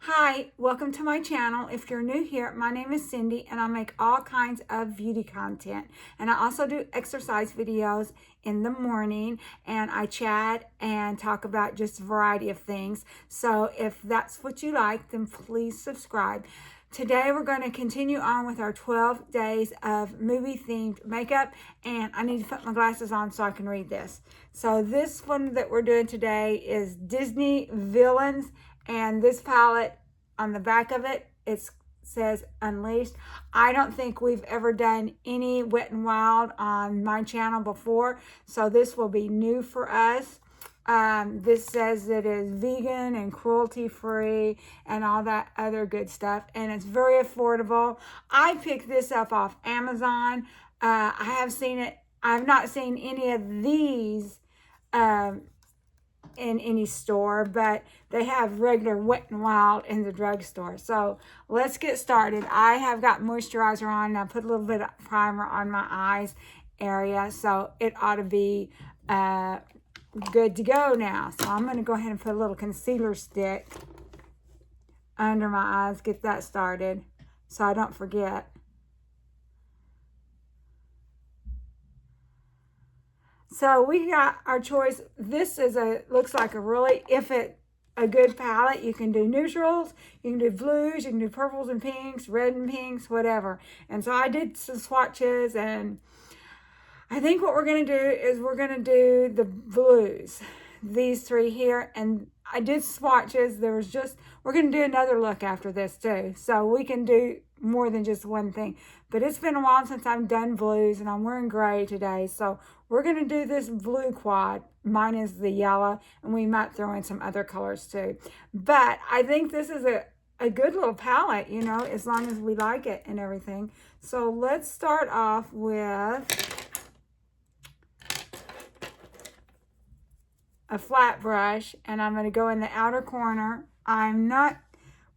Hi, welcome to my channel. If you're new here, my name is Cindy and I make all kinds of beauty content. And I also do exercise videos in the morning and I chat and talk about just a variety of things. So if that's what you like, then please subscribe. Today we're going to continue on with our 12 days of movie-themed makeup, and I need to put my glasses on so I can read this. So this one that we're doing today is Disney Villains, and this palette, on the back of it, it says Unleashed. I don't think we've ever done any Wet n Wild on my channel before, so this will be new for us. This says it is vegan and cruelty-free and all that other good stuff. And it's very affordable. I picked this up off Amazon. I have seen it. I've not seen any of these in any store, but they have regular Wet n Wild in the drugstore. So let's get started. I have got moisturizer on. And I put a little bit of primer on my eyes area. So it ought to be good to go now. So I'm going to go ahead and put a little concealer stick under my eyes, get that started so I don't forget. So we got our choice. This is looks like a really, a good palette. You can do neutrals, you can do blues, you can do purples and pinks, red and pinks, whatever. And so I did some swatches, and I think what we're going to do is we're going to do the blues, these three here. And I did swatches. We're going to do another look after this too. So we can do more than just one thing. But it's been a while since I've done blues, and I'm wearing gray today. So we're going to do this blue quad. Mine is the yellow, and we might throw in some other colors too. But I think this is a good little palette, you know, as long as we like it and everything. So let's start off with a flat brush, and I'm going to go in the outer corner.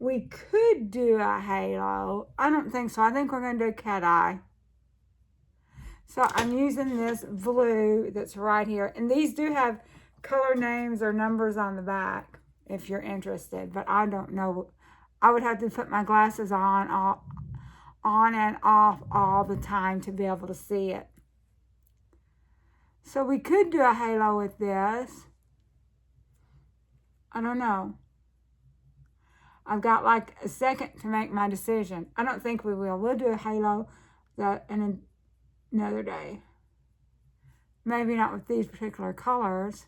We could do a halo. I don't think so. I think we're going to do a cat eye. So I'm using this blue that's right here. And these do have color names or numbers on the back if you're interested. But I don't know. I would have to put my glasses on and off all the time to be able to see it. So we could do a halo with this. I don't know. I've got like a second to make my decision. I don't think we will. We'll do a halo in another day. Maybe not with these particular colors.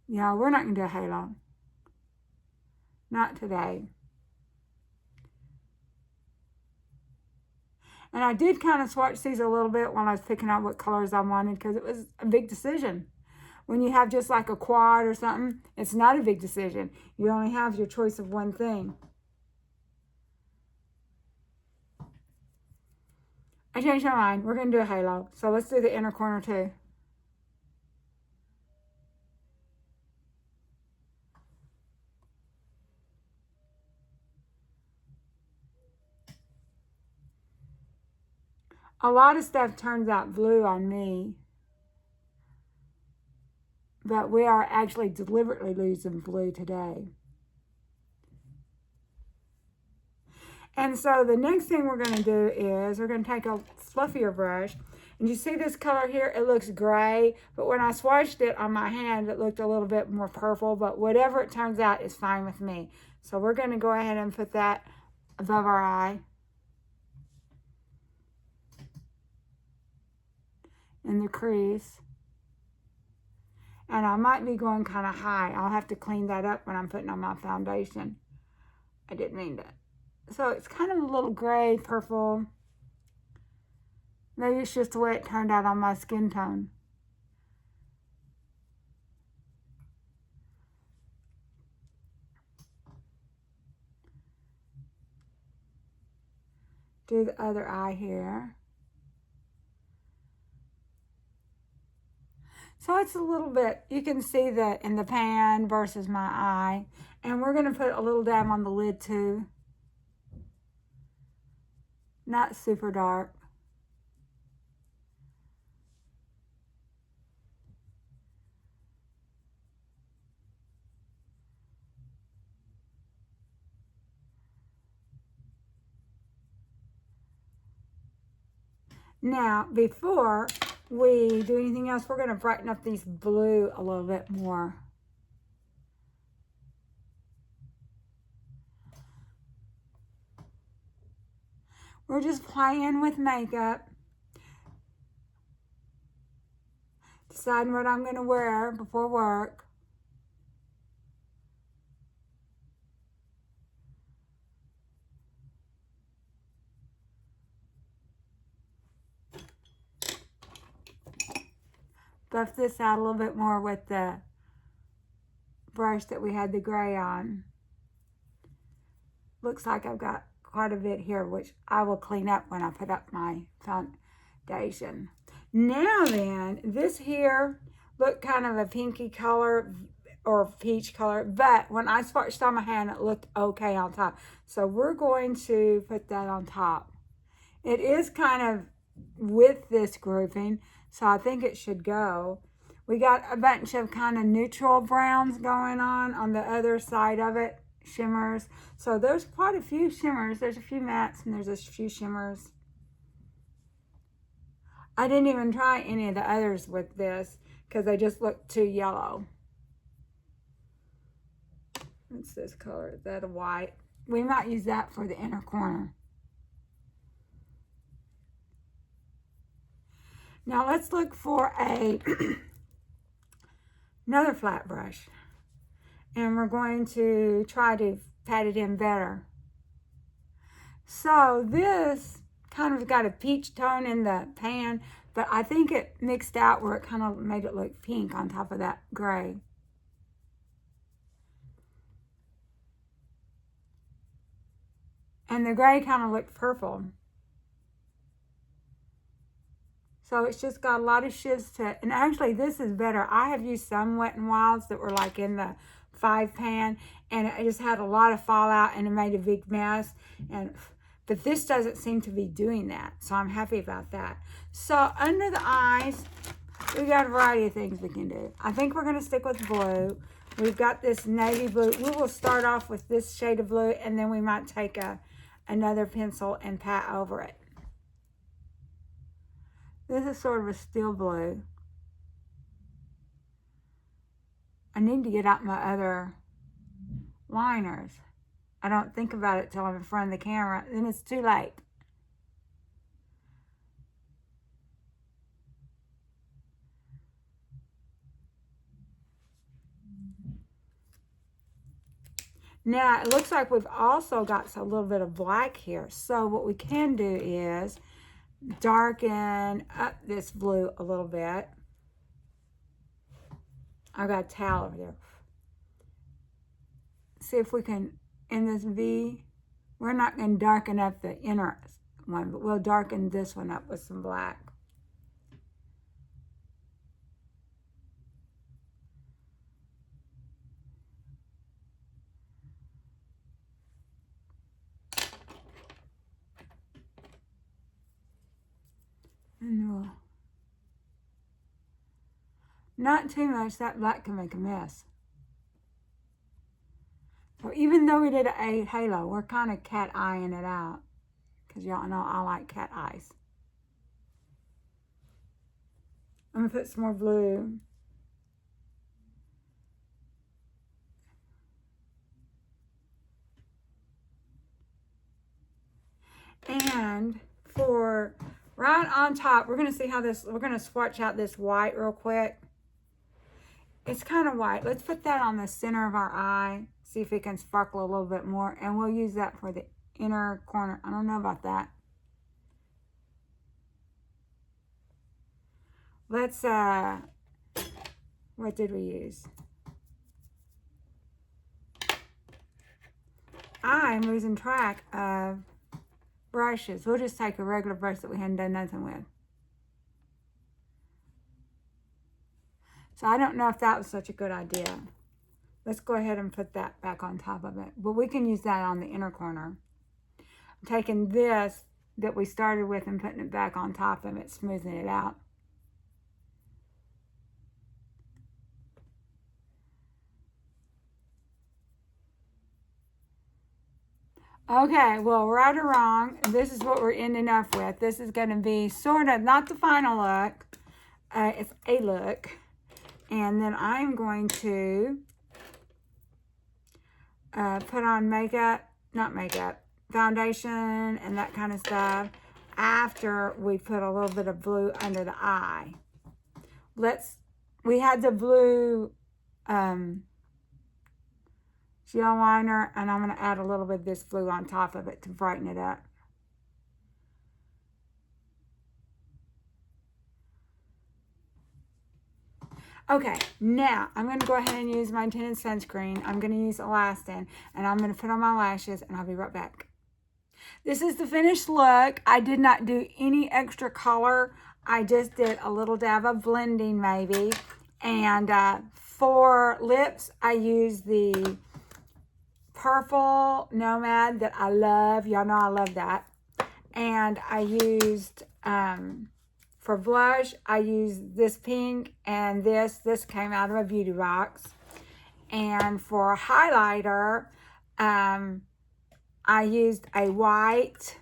Yeah, we're not going to do a halo. Not today. And I did kind of swatch these a little bit when I was picking out what colors I wanted, because it was a big decision. When you have just like a quad or something, it's not a big decision. You only have your choice of one thing. I changed my mind. We're going to do a halo. So let's do the inner corner too. A lot of stuff turns out blue on me. But we are actually deliberately using blue today. And so the next thing we're going to do is we're going to take a fluffier brush. And you see this color here? It looks gray. But when I swatched it on my hand, it looked a little bit more purple. But whatever it turns out is fine with me. So we're going to go ahead and put that above our eye. In the crease. And I might be going kind of high. I'll have to clean that up when I'm putting on my foundation. I didn't mean to. So it's kind of a little gray, purple. Maybe it's just the way it turned out on my skin tone. Do the other eye here. So it's a little bit, you can see that in the pan versus my eye. And we're going to put a little dab on the lid too. Not super dark. Now, before we do anything else, we're going to brighten up these blue a little bit more. We're just playing with makeup, deciding what I'm going to wear before work. Buff this out a little bit more with the brush that we had the gray on. Looks like I've got quite a bit here, which I will clean up when I put up my foundation. Now then, this here looked kind of a pinky color or peach color, but when I swatched on my hand, it looked okay on top. So we're going to put that on top. It is kind of with this grouping, so I think it should go. We got a bunch of kind of neutral browns going on the other side of it, shimmers. So there's quite a few shimmers. There's a few mattes and there's a few shimmers. I didn't even try any of the others with this because they just looked too yellow. What's this color? Is that a white? We might use that for the inner corner. Now let's look for another flat brush. And we're going to try to pat it in better. So this kind of got a peach tone in the pan, but I think it mixed out where it kind of made it look pink on top of that gray. And the gray kind of looked purple. So it's just got a lot of shifts to it. And actually this is better. I have used some Wet n Wilds that were like in the 5 pan, and it just had a lot of fallout and it made a big mess. But this doesn't seem to be doing that. So I'm happy about that. So under the eyes, we got a variety of things we can do. I think we're gonna stick with blue. We've got this navy blue. We will start off with this shade of blue, and then we might take another pencil and pat over it. This is sort of a steel blue. I need to get out my other liners. I don't think about it till I'm in front of the camera, then it's too late. Now, it looks like we've also got a little bit of black here. So what we can do is darken up this blue a little bit. I've got a towel over there. See if we can, in this V, we're not going to darken up the inner one, but we'll darken this one up with some black. And we'll, not too much, that black can make a mess. So even though we did a halo, we're kind of cat eyeing it out. Because y'all know I like cat eyes. I'm going to put some more blue. And for right on top, we're going to see how this, we're going to swatch out this white real quick. It's kind of white. Let's put that on the center of our eye. See if it can sparkle a little bit more. And we'll use that for the inner corner. I don't know about that. Let's, what did we use? I'm losing track of brushes. We'll just take a regular brush that we hadn't done nothing with. So I don't know if that was such a good idea. Let's go ahead and put that back on top of it. But we can use that on the inner corner. I'm taking this that we started with and putting it back on top of it, smoothing it out. Okay, well, right or wrong, this is what we're ending up with. This is going to be sort of, not the final look. It's a look. And then I'm going to put on foundation and that kind of stuff after we put a little bit of blue under the eye. We had the blue gel liner, and I'm going to add a little bit of this blue on top of it to brighten it up. Okay, now I'm going to go ahead and use my tinted sunscreen. I'm going to use Elastin, and I'm going to put on my lashes, and I'll be right back. This is the finished look. I did not do any extra color. I just did a little dab of blending maybe. And for lips, I used the Purple Nomad that I love. Y'all know I love that. And I used, for blush, I used this pink and this. This came out of a beauty box. And for highlighter, I used a white,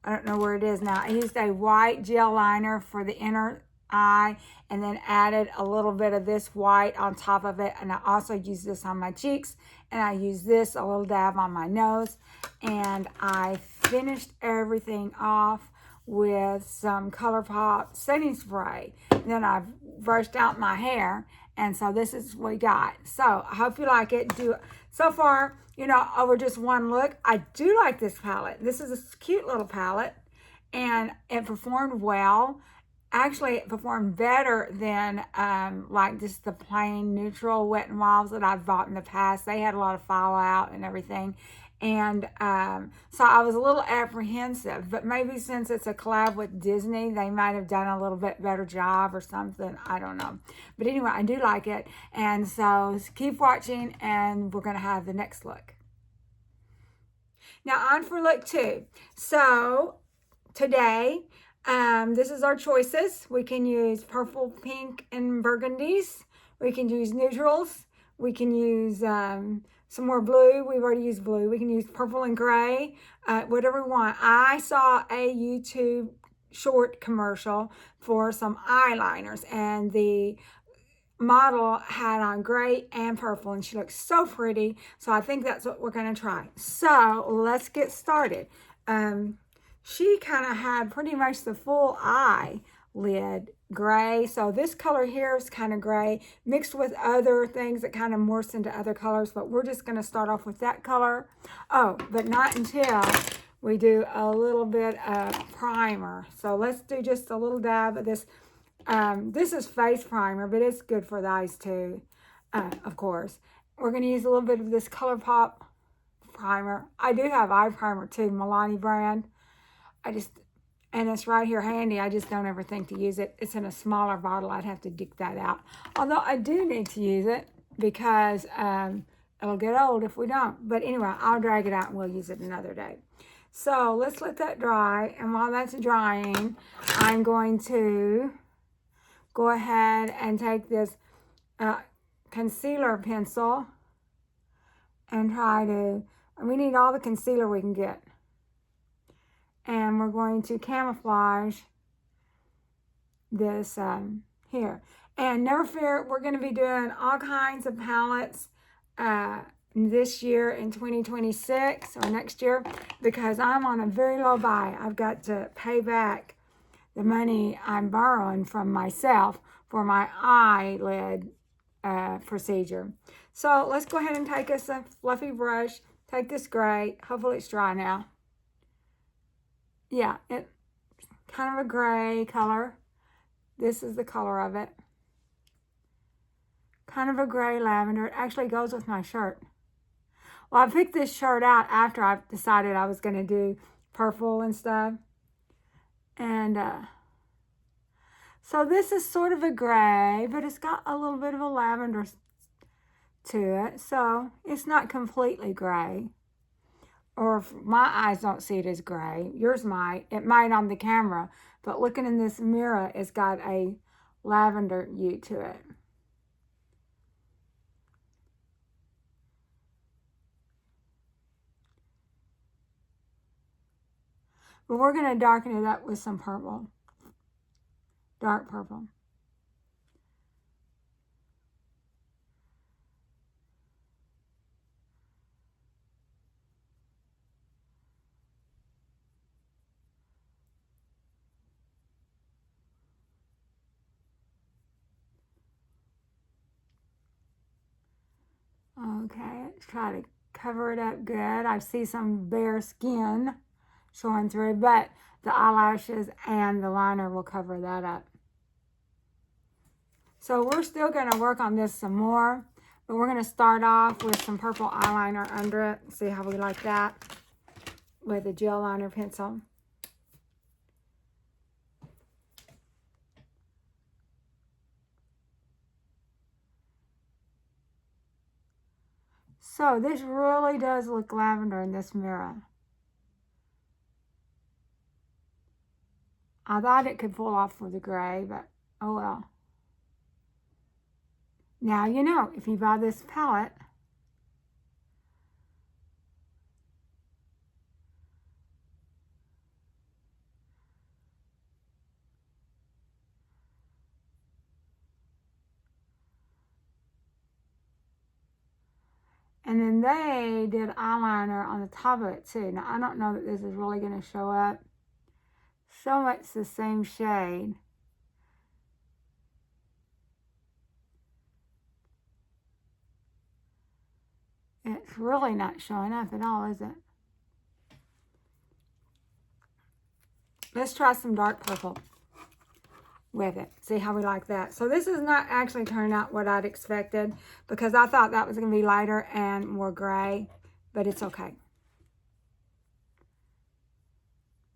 I don't know where it is now. I used a white gel liner for the inner eye and then added a little bit of this white on top of it. And I also used this on my cheeks, and I used this a little dab on my nose. And I finished everything off with some ColourPop setting spray. And then I brushed out my hair, and so this is what we got. So I hope you like it. So far, you know, over just one look, I do like this palette. This is a cute little palette, and it performed well. Actually, it performed better than like just the plain neutral Wet n Wilds that I've bought in the past. They had a lot of fallout and everything. And so I was a little apprehensive, but maybe since it's a collab with Disney, they might have done a little bit better job or something. I don't know. But anyway, I do like it. And so keep watching, and we're going to have the next look. Now on for look 2. So today, this is our choices. We can use purple, pink, and burgundies. We can use neutrals. We can use some more blue. We've already used blue. We can use purple and gray, whatever we want. I saw a YouTube short commercial for some eyeliners, and the model had on gray and purple, and she looks so pretty. So I think that's what we're going to try. So let's get started. She kind of had pretty much the full eyelid gray. So this color here is kind of gray mixed with other things that kind of morphs into other colors, but we're just going to start off with that color. Oh, but not until we do a little bit of primer. So let's do just a little dab of this. This is face primer, but it's good for the eyes too, of course. We're going to use a little bit of this ColourPop primer. I do have eye primer too, Milani brand. And it's right here handy. I just don't ever think to use it. It's in a smaller bottle. I'd have to dig that out. Although I do need to use it because it'll get old if we don't. But anyway, I'll drag it out and we'll use it another day. So let's let that dry. And while that's drying, I'm going to go ahead and take this concealer pencil and try to, we need all the concealer we can get. And we're going to camouflage this here. And never fear, we're going to be doing all kinds of palettes this year in 2026 or next year, because I'm on a very low buy. I've got to pay back the money I'm borrowing from myself for my eyelid procedure. So let's go ahead and take us a fluffy brush, take this gray, hopefully it's dry now. Yeah, it's kind of a gray color. This is the color of it. Kind of a gray lavender. It actually goes with my shirt. Well, I picked this shirt out after I decided I was going to do purple and stuff. And so this is sort of a gray, but it's got a little bit of a lavender to it. So it's not completely gray. Or if my eyes don't see it as gray. Yours might. It might on the camera. But looking in this mirror, it's got a lavender hue to it. But we're going to darken it up with some purple. Dark purple. Okay, let's try to cover it up good. I see some bare skin showing through, but the eyelashes and the liner will cover that up. So we're still going to work on this some more, but we're going to start off with some purple eyeliner under it. See how we like that with a gel liner pencil. So this really does look lavender in this mirror. I thought it could pull off with the gray, but oh well. Now you know, if you buy this palette, and then they did eyeliner on the top of it too. Now I don't know that this is really going to show up. So much the same shade. It's really not showing up at all, is it? Let's try some dark purple with it. See how we like that. So this is not actually turning out what I'd expected, because I thought that was going to be lighter and more gray, but it's okay.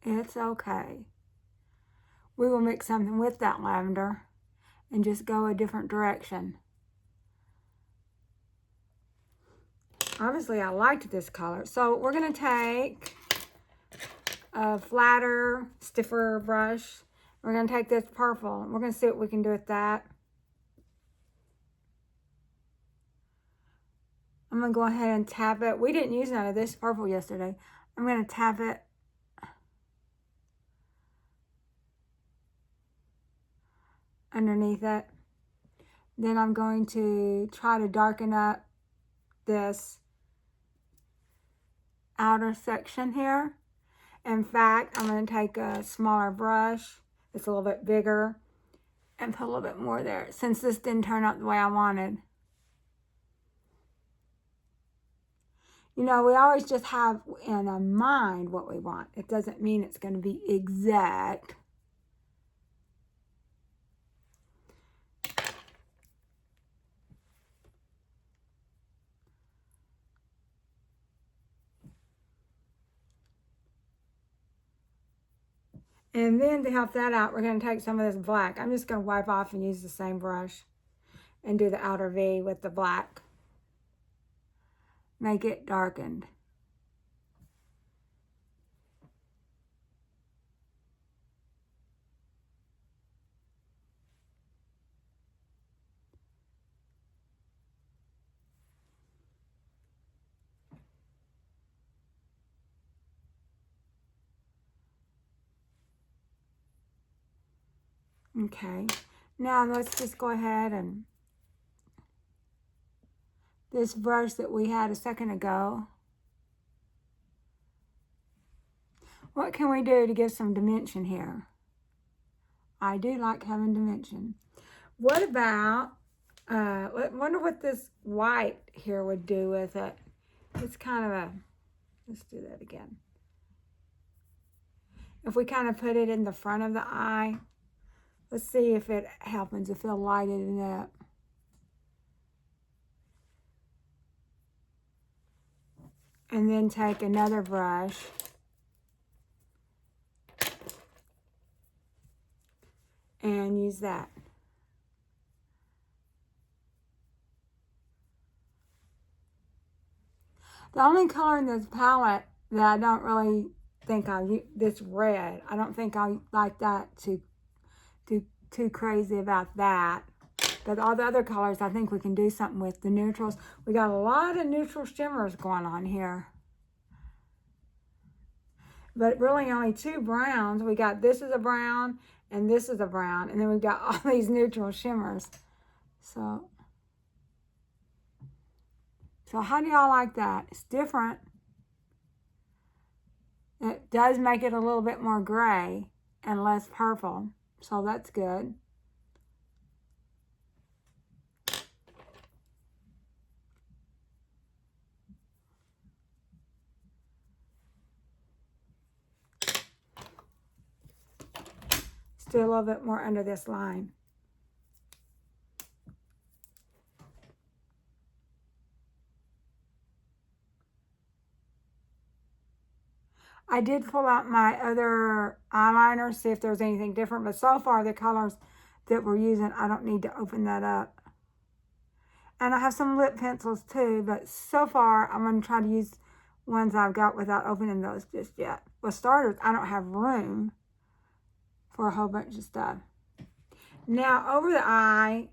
It's okay. We will mix something with that lavender and just go a different direction. Obviously, I liked this color. So we're going to take a flatter, stiffer brush. We're going to take this purple. We're going to see what we can do with that. I'm going to go ahead and tap it. We didn't use none of this purple yesterday. I'm going to tap it underneath it. Then I'm going to try to darken up this outer section here. In fact, I'm going to take a smaller brush. It's a little bit bigger, and put a little bit more there, since this didn't turn out the way I wanted. You know, we always just have in our mind what we want. It doesn't mean it's going to be exact. And then to help that out, we're going to take some of this black. I'm just going to wipe off and use the same brush and do the outer V with the black. Make it darkened. Okay, now let's just go ahead and this brush that we had a second ago. What can we do to give some dimension here? I do like having dimension. What about, wonder what this white here would do with it. It's kind of a, let's do that again. If we kind of put it in the front of the eye, let's see if it happens, if it'll lighten it up. And then take another brush and use that. The only color in this palette that I don't really think I'll use, this red, I don't think I like that too crazy about that. But all the other colors, I think we can do something with. The neutrals, we got a lot of neutral shimmers going on here. but really only 2 browns. We got this is a brown and this is a brown. And then we've got all these neutral shimmers. So how do y'all like that? It's different. It does make it a little bit more gray and less purple. So that's good. Still a little bit more under this line. I did pull out my other eyeliner, see if there's anything different, but so far the colors that we're using, I don't need to open that up. And I have some lip pencils too, but so far I'm going to try to use ones I've got without opening those just yet. For starters, I don't have room for a whole bunch of stuff. Now over the eye,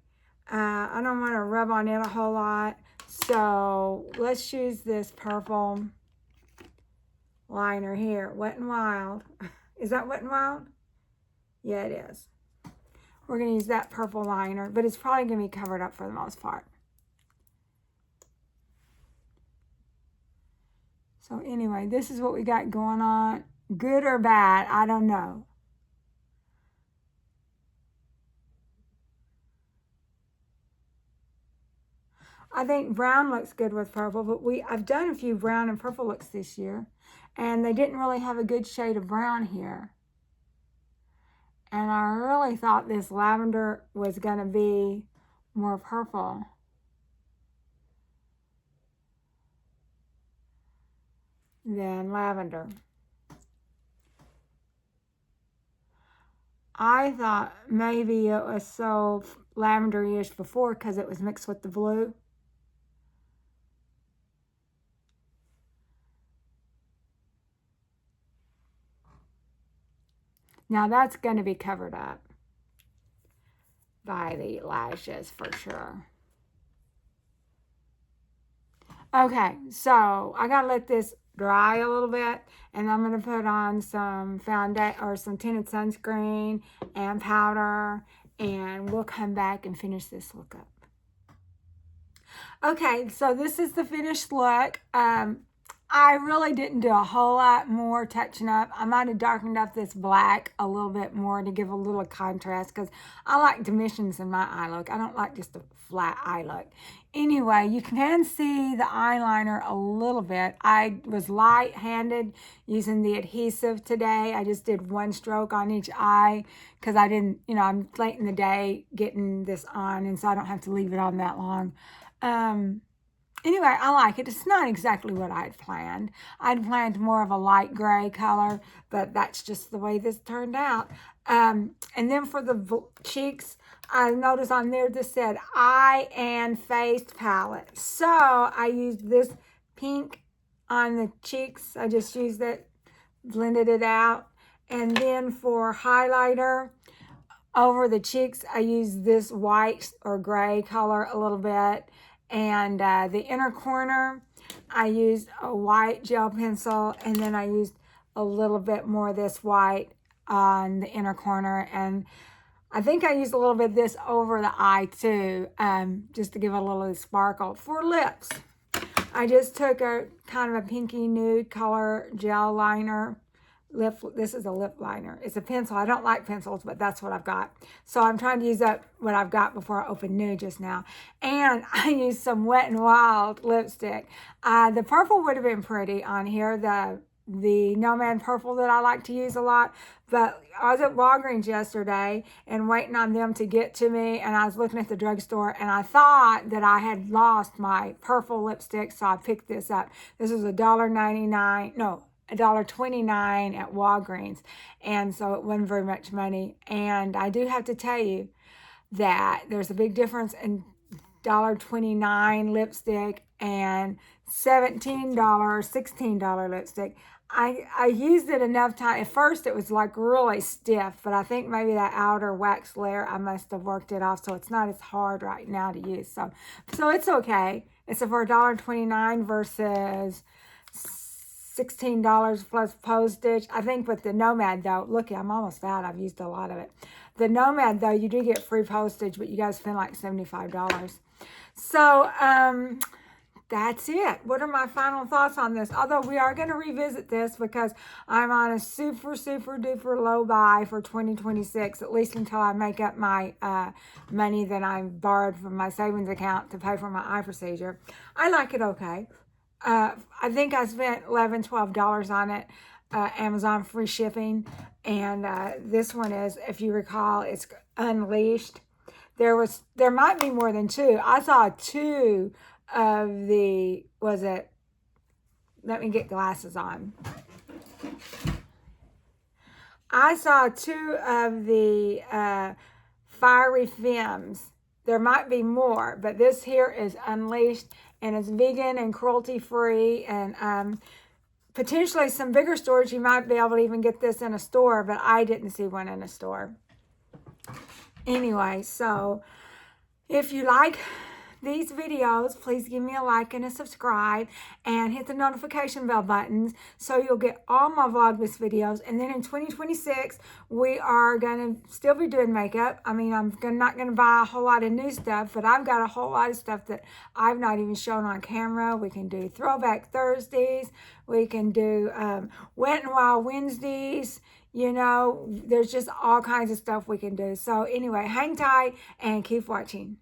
I don't want to rub on it a whole lot, so let's use this purple liner here, Wet n Wild. Is that Wet n Wild? Yeah, it is. We're going to use that purple liner, but it's probably going to be covered up for the most part. So anyway, this is what we got going on. Good or bad, I don't know. I think brown looks good with purple, but I've done a few brown and purple looks this year, and they didn't really have a good shade of brown here. And I really thought this lavender was going to be more purple. Than lavender. I thought maybe it was so lavender-ish before because it was mixed with the blue. Now that's going to be covered up by the lashes for sure. Okay, so I got to let this dry a little bit, and I'm going to put on some foundation or some tinted sunscreen and powder, and we'll come back and finish this look up. Okay, so this is the finished look. I really didn't do a whole lot more touching up. I might have darkened up this black a little bit more to give a little contrast because I like dimensions in my eye look. I don't like just a flat eye look. Anyway, you can see the eyeliner a little bit. I was light-handed using the adhesive today. I just did one stroke on each eye because I didn't, I'm late in the day getting this on, and so I don't have to leave it on that long. Anyway, I like it. It's not exactly what I'd planned. I'd planned more of a light gray color, but that's just the way this turned out. And then for the cheeks, I noticed on there this said eye and face palette. So I used this pink on the cheeks. I just used it, blended it out. And then for highlighter over the cheeks, I used this white or gray color a little bit. And the inner corner, I used a white gel pencil, and then I used a little bit more of this white on the inner corner. And I think I used a little bit of this over the eye too, just to give a little sparkle. For lips, I just took a kind of a pinky nude color gel liner. This is a lip liner. It's a pencil. I don't like pencils, but that's what I've got. So I'm trying to use up what I've got before I open nude just now. And I used some Wet n Wild lipstick. The purple would have been pretty on here, the Nomad purple that I like to use a lot. But I was at Walgreens yesterday and waiting on them to get to me, and I was looking at the drugstore, and I thought that I had lost my purple lipstick, so I picked this up. This is $1.99. No, $1.29 at Walgreens, and so it wasn't very much money. And I do have to tell you that there's a big difference in $1.29 lipstick and $17, $16 lipstick. I used it enough time. At first it was like really stiff, but I think maybe that outer wax layer, I must have worked it off, so it's not as hard right now to use. So it's okay. It's for $1.29 versus $16 plus postage. I think with the Nomad though, look, I'm almost out. I've used a lot of it. The Nomad though, you do get free postage, but you guys spend like $75. So, that's it. What are my final thoughts on this? Although we are going to revisit this because I'm on a super, super duper low buy for 2026, at least until I make up my money that I borrowed from my savings account to pay for my eye procedure. I like it okay. I think I spent $11, $12 on it. Amazon free shipping. And this one is, if you recall, it's Unleashed. There might be more than two. I saw two of the, let me get glasses on. I saw two of the Fiery Femmes. There might be more, but this here is Unleashed, and it's vegan and cruelty-free, and potentially some bigger stores, you might be able to even get this in a store, but I didn't see one in a store. Anyway, so if you like these videos, please give me a like and a subscribe and hit the notification bell buttons so you'll get all my Vlogmas videos. And then in 2026, we are going to still be doing makeup. I mean, I'm not going to buy a whole lot of new stuff, but I've got a whole lot of stuff that I've not even shown on camera. We can do Throwback Thursdays. We can do Wet and Wild Wednesdays. You know, there's just all kinds of stuff we can do. So anyway, hang tight and keep watching.